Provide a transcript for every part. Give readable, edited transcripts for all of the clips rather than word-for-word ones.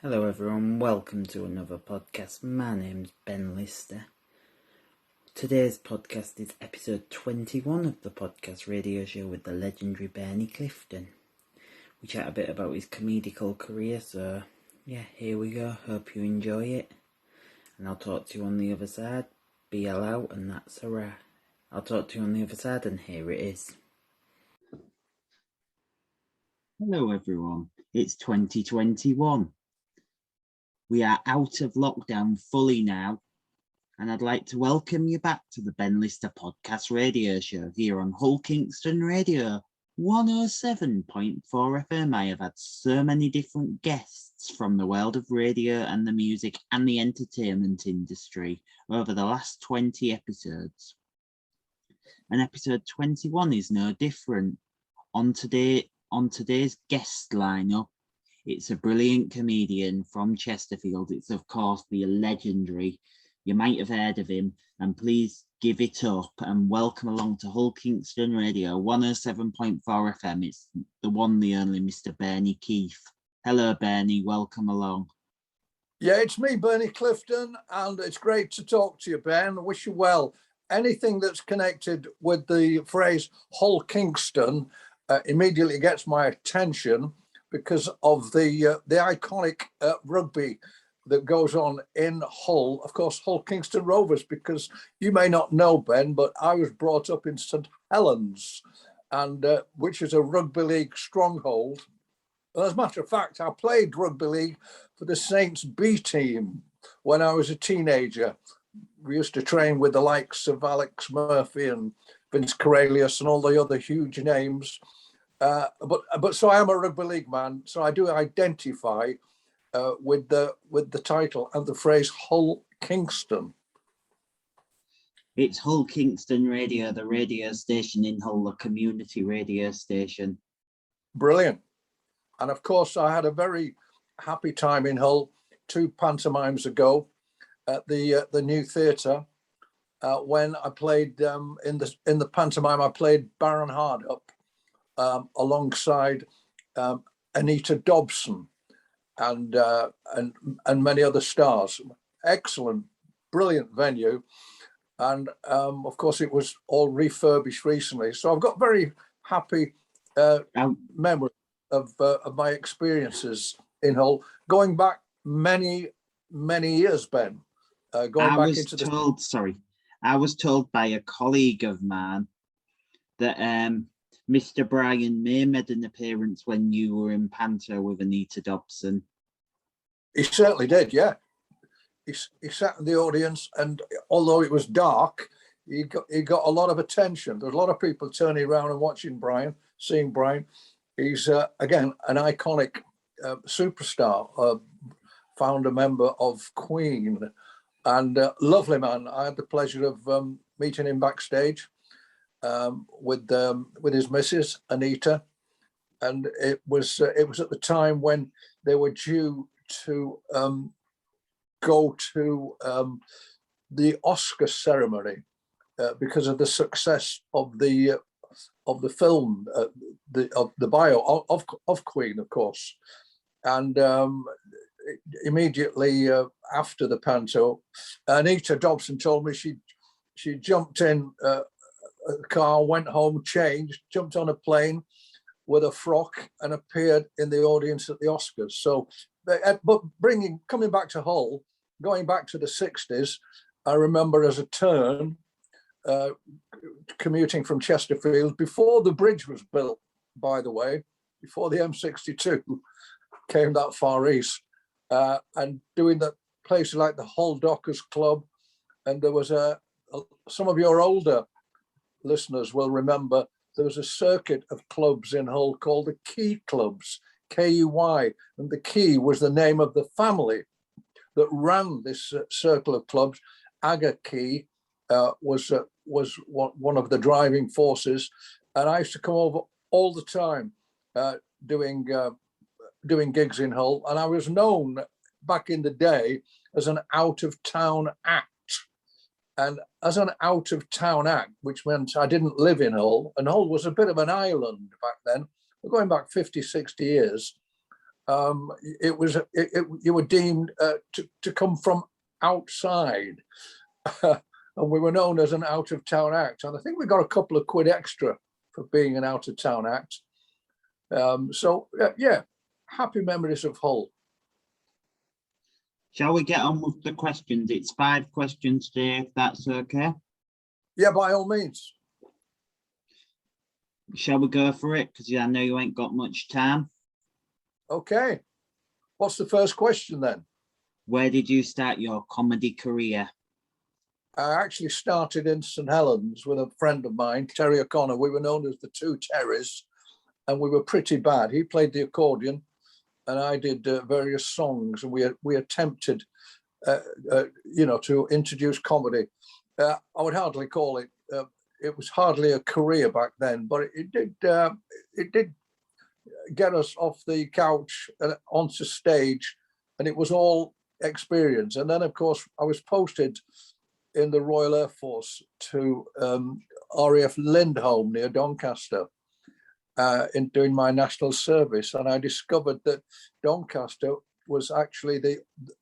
Hello everyone, welcome to another podcast. My name's Ben Lister. Today's podcast is episode 21 of the podcast radio show with the legendary Bernie Clifton. We chat a bit about his comedical career, so yeah, here we go. Hope you enjoy it. And I'll talk to you on the other side. BL out, and that's a wrap. I'll talk to you on the other side, and here it is. Hello everyone, it's 2021. We are out of lockdown fully now, and I'd like to welcome you back to the Ben Lister podcast radio show here on Hull Kingston Radio 107.4 FM. I have had so many different guests from the world of radio and the music and the entertainment industry over the last 20 episodes. And episode 21 is no different. On today's guest lineup, it's a brilliant comedian from Chesterfield. It's, of course, the legendary. You might have heard of him. And please give it up and welcome along to Hull Kingston Radio 107.4 FM. It's the one, the only Mr. Bernie Keith. Hello, Bernie. Welcome along. Yeah, it's me, Bernie Clifton, and it's great to talk to you, Ben. I wish you well. Anything that's connected with the phrase Hull Kingston immediately gets my attention, because of the iconic rugby that goes on in Hull. Of course, Hull Kingston Rovers, because you may not know, Ben, but I was brought up in St Helens, and which is a rugby league stronghold. And as a matter of fact, I played rugby league for the Saints B team when I was a teenager. We used to train with the likes of Alex Murphy and Vince Corelius and all the other huge names. But so I am a rugby league man, so I do identify with the title and the phrase Hull Kingston. It's Hull Kingston Radio, the radio station in Hull, the community radio station. Brilliant. And of course, I had a very happy time in Hull 2 pantomimes ago at the New Theatre when I played in the pantomime. I played Baron Hardup. Alongside Anita Dobson and many other stars. Excellent, brilliant venue, and of course it was all refurbished recently. So I've got very happy memories of my experiences in Hull, going back many years, Ben. I was told by a colleague of mine that Mr. Brian May made an appearance when you were in Panto with Anita Dobson. He certainly did, yeah. He sat in the audience, and although it was dark, he got a lot of attention. There's a lot of people turning around and watching Brian, seeing Brian. He's, again, an iconic superstar, founder member of Queen, and lovely man. I had the pleasure of meeting him backstage. With his missus Anita, and it was at the time when they were due to go to the Oscar ceremony because of the success of the film, the bio of Queen, of course, and immediately after the panto, Anita Dobson told me she jumped in a car, went home, changed, jumped on a plane with a frock and appeared in the audience at the Oscars. So, but coming back to Hull, going back to the 60s, I remember as a turn, commuting from Chesterfield, before the bridge was built, by the way, before the M62 came that far east, and doing that places like the Hull Dockers Club. And there was some of your older listeners will remember there was a circuit of clubs in Hull called the Key Clubs, K-U-Y, and the Key was the name of the family that ran this circle of clubs. Aga Key was one of the driving forces, and I used to come over all the time doing gigs in Hull, and I was known back in the day as an out-of-town act. And as an out-of-town act, which meant I didn't live in Hull, and Hull was a bit of an island back then, we're going back 50, 60 years, You were deemed to come from outside. And we were known as an out-of-town act. And I think we got a couple of quid extra for being an out-of-town act. Yeah, happy memories of Hull. Shall we get on with the questions? It's 5 questions today, if that's okay. Yeah, by all means. Shall we go for it? Because I know you ain't got much time. Okay. What's the first question then? Where did you start your comedy career? I actually started in St Helens with a friend of mine, Terry O'Connor. We were known as the Two Terrys, and we were pretty bad. He played the accordion, and I did various songs, and we attempted, to introduce comedy. I would hardly call it. It was hardly a career back then, but it did get us off the couch and onto stage, and it was all experience. And then, of course, I was posted in the Royal Air Force to RAF Lindholm near Doncaster in doing my national service, and I discovered that Doncaster was actually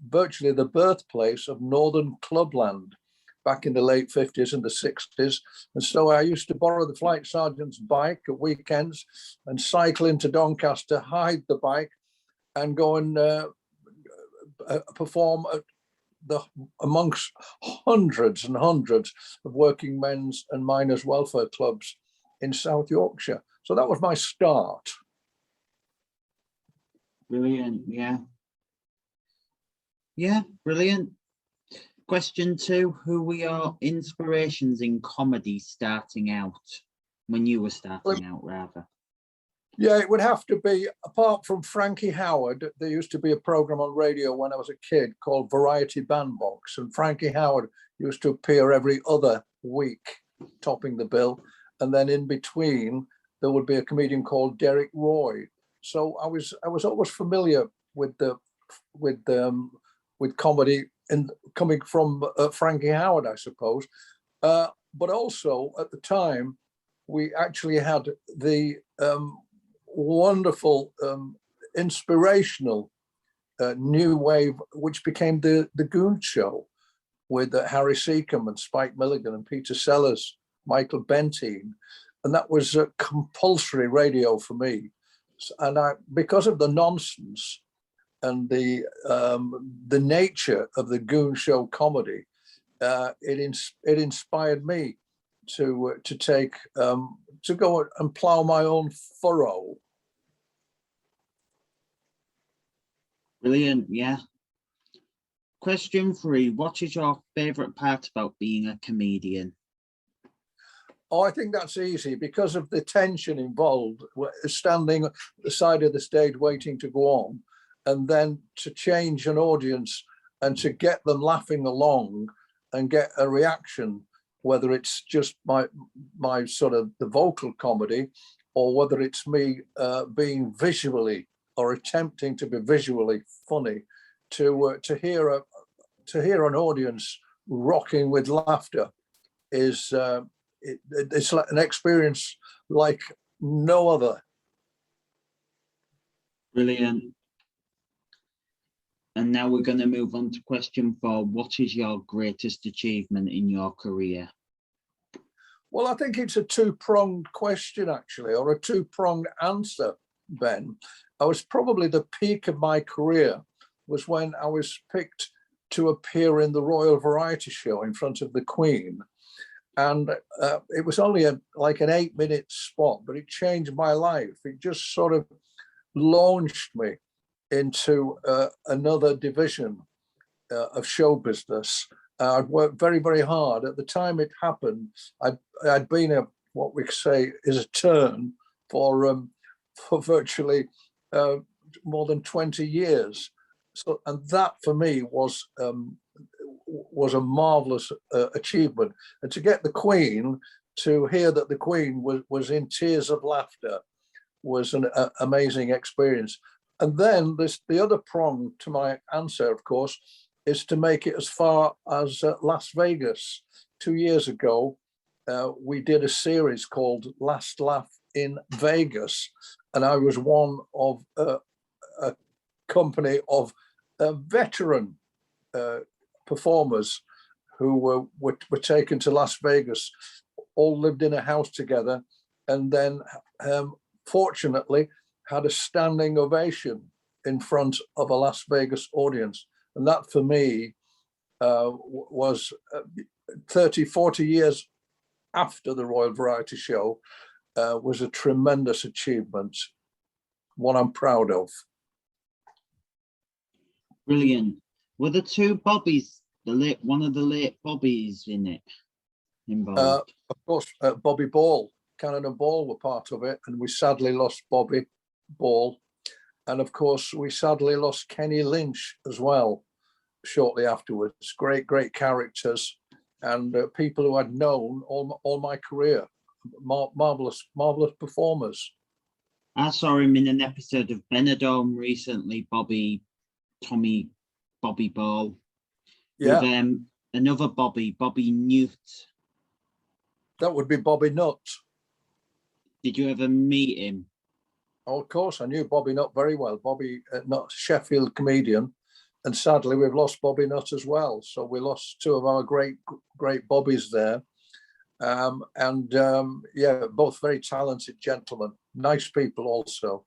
virtually the birthplace of Northern Clubland back in the late 50s and the 60s. And so I used to borrow the flight sergeant's bike at weekends and cycle into Doncaster, hide the bike, and go and perform amongst hundreds and hundreds of working men's and miners' welfare clubs in South Yorkshire. So that was my start. Brilliant, yeah. Yeah, brilliant. Question 2, who were your inspirations in comedy starting out, when you were starting out, rather? Yeah, it would have to be, apart from Frankie Howard, there used to be a program on radio when I was a kid called Variety Bandbox, and Frankie Howard used to appear every other week, topping the bill. And then in between, there would be a comedian called Derek Roy. So I was always familiar with comedy and coming from Frankie Howard, I suppose. But also at the time, we actually had the wonderful, inspirational new wave, which became the Goon Show with Harry Seacombe and Spike Milligan and Peter Sellers, Michael Bentine. And that was compulsory radio for me. And because of the nonsense and the nature of the Goon Show comedy, it inspired me to go and plow my own furrow. Brilliant, yeah. Question 3, what is your favorite part about being a comedian? Oh, I think that's easy because of the tension involved, standing at the side of the stage waiting to go on, and then to change an audience and to get them laughing along and get a reaction, whether it's just my sort of the vocal comedy, or whether it's me being visually or attempting to be visually funny, to hear an audience rocking with laughter is it's like an experience like no other. Brilliant. And now we're going to move on to question 4. What is your greatest achievement in your career? Well, I think it's a two-pronged question, actually, or a two-pronged answer, Ben. I was probably the peak of my career was when I was picked to appear in the Royal Variety Show in front of the Queen. And it was only like an 8-minute spot, but it changed my life. It just sort of launched me into another division of show business. I'd worked very, very hard. At the time it happened, I'd been what we say is a turn for virtually more than 20 years. So, and that for me was a marvelous achievement. And to get the Queen, to hear that the Queen was in tears of laughter, was an amazing experience. And then the other prong to my answer, of course, is to make it as far as Las Vegas. 2 years ago, we did a series called Last Laugh in Vegas, and I was one of company of veteran performers who were taken to Las Vegas, all lived in a house together, and then fortunately had a standing ovation in front of a Las Vegas audience. And that for me was 30, 40 years after the Royal Variety Show, was a tremendous achievement, one I'm proud of. Brilliant. Were the two Bobbies, one of the late Bobbies in it involved? Of course, Bobby Ball, Cannon and Ball were part of it, and we sadly lost Bobby Ball. And of course, we sadly lost Kenny Lynch as well shortly afterwards. Great, great characters, and people who I'd known all my career. Marvelous, marvelous performers. I saw him in an episode of Benidorm recently, Bobby Ball. Yeah. With another Bobby Newt. That would be Bobby Nutt. Did you ever meet him? Oh, of course, I knew Bobby Nutt very well. Bobby Nutt, Sheffield comedian, and sadly we've lost Bobby Nutt as well. So we lost two of our great Bobbies there. Yeah, both very talented gentlemen, nice people also.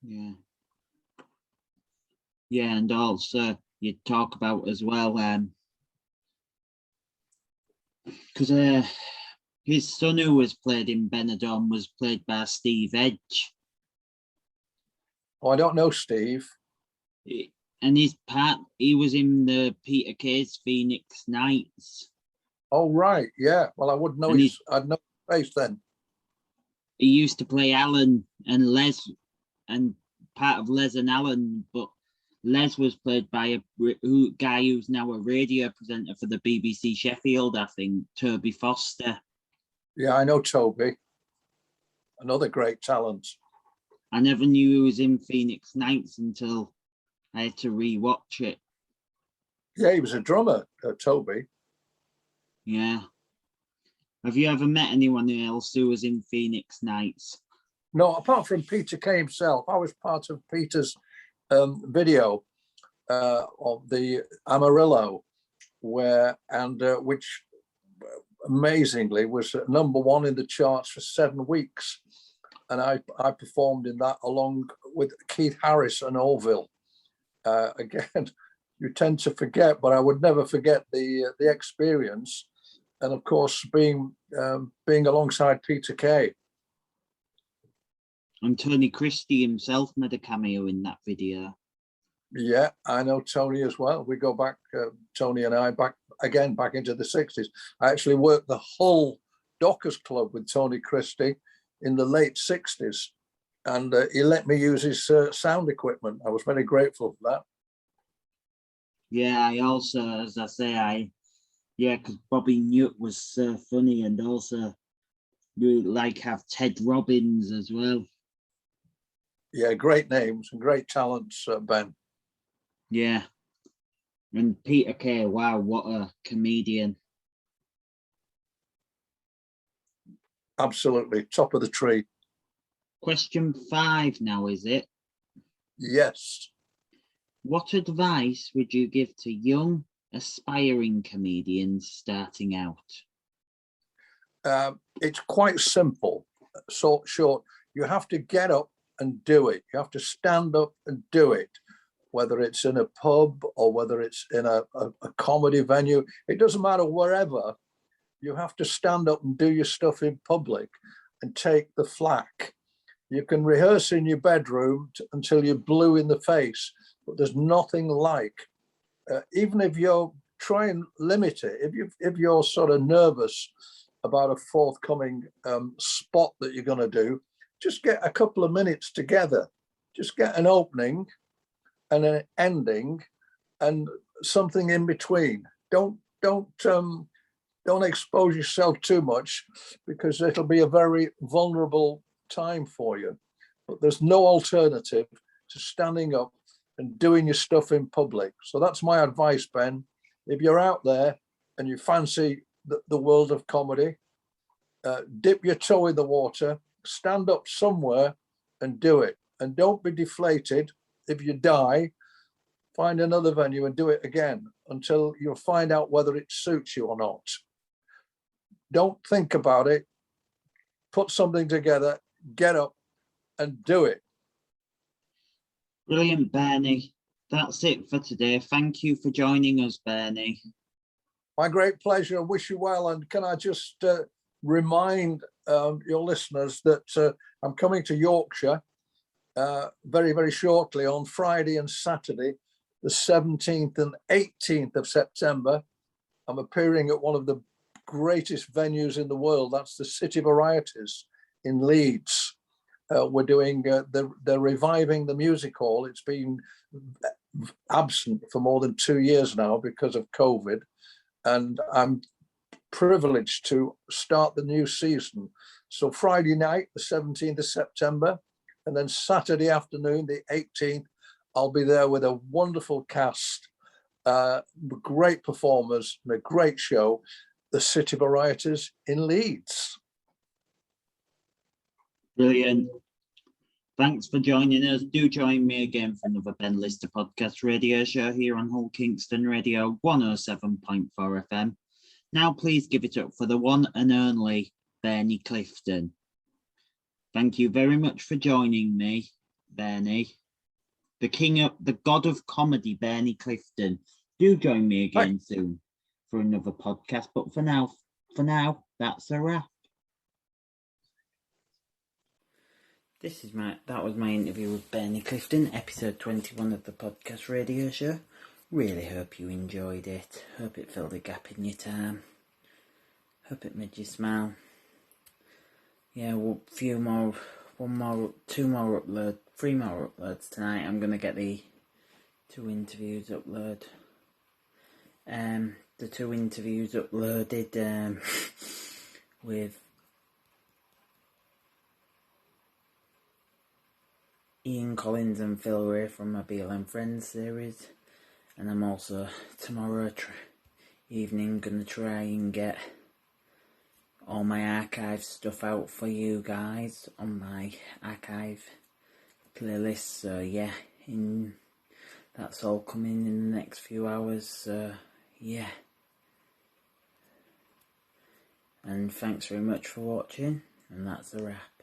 Yeah, and also you talk about as well, because his son who was played in Benidorm was played by Steve Edge. Oh, I don't know Steve. And he was in the Peter Kay's Phoenix Nights. Oh, right, yeah. Well, I wouldn't know I'd know his face then. He used to play Alan and Les, and part of Les and Alan, but Les was played by a guy who's now a radio presenter for the BBC Sheffield, I think, Toby Foster. Yeah, I know Toby. Another great talent. I never knew he was in Phoenix Nights until I had to re-watch it. Yeah, he was a drummer, Toby. Yeah. Have you ever met anyone else who was in Phoenix Nights? No, apart from Peter Kay himself. I was part of Peter's video of the Amarillo, which amazingly was #1 in the charts for 7 weeks. And I performed in that along with Keith Harris and Orville. Again, you tend to forget, but I would never forget the experience. And of course, being alongside Peter Kay. And Tony Christie himself made a cameo in that video. Yeah, I know Tony as well. We go back, Tony and I, back into the 60s. I actually worked the Hull Dockers Club with Tony Christie in the late 60s. And he let me use his sound equipment. I was very grateful for that. Yeah, I also, as I say, because Bobby Newt was so funny, and also you have Ted Robbins as well. Yeah, great names and great talents, Ben. Yeah. And Peter Kay, wow, what a comedian. Absolutely, top of the tree. Question 5 now, is it? Yes. What advice would you give to young, aspiring comedians starting out? It's quite simple, short. You have to get up and do it. You have to stand up and do it, whether it's in a pub or whether it's in a comedy venue. It doesn't matter, wherever. You have to stand up and do your stuff in public and take the flak. You can rehearse in your bedroom until you're blue in the face, but there's nothing like, even if you're try and limit it, if you're sort of nervous about a forthcoming spot that you're going to do, just get a couple of minutes together. Just get an opening and an ending and something in between. Don't expose yourself too much, because it'll be a very vulnerable time for you. But there's no alternative to standing up and doing your stuff in public. So that's my advice, Ben. If you're out there and you fancy the world of comedy, dip your toe in the water, stand up somewhere and do it. And don't be deflated if you die, find another venue and do it again until you'll find out whether it suits you or not. Don't think about it. Put something together, get up and do it. Brilliant, Bernie. That's it for today. Thank you for joining us, Bernie. My great pleasure. Wish you well. And can I just remind your listeners that I'm coming to Yorkshire very, very shortly on Friday and Saturday, the 17th and 18th of September. I'm appearing at one of the greatest venues in the world. That's the City Varieties in Leeds. We're doing, they're reviving the music hall. It's been absent for more than 2 years now because of COVID. And I'm privileged to start the new season. So Friday night, the 17th of September, and then Saturday afternoon, the 18th, I'll be there with a wonderful cast, great performers, and a great show, the City Varieties in Leeds. Brilliant. Thanks for joining us. Do join me again for another Ben Lister podcast radio show here on Hull Kingston Radio 107.4 FM. Now please give it up for the one and only Bernie Clifton. Thank you very much for joining me, Bernie. The god of comedy, Bernie Clifton. Do join me again soon for another podcast. But for now, that's a wrap. That was my interview with Bernie Clifton, episode 21 of the podcast radio show. Really hope you enjoyed it. Hope it filled a gap in your time. Hope it made you smile. Yeah, well, two more uploads, 3 more uploads tonight. I'm gonna get the 2 interviews uploaded. The 2 interviews uploaded with Ian Collins and Phil Ray from my BLM Friends series, and I'm also tomorrow evening gonna try and get all my archive stuff out for you guys on my archive playlist. So yeah, that's all coming in the next few hours. So yeah, and thanks very much for watching, and that's a wrap.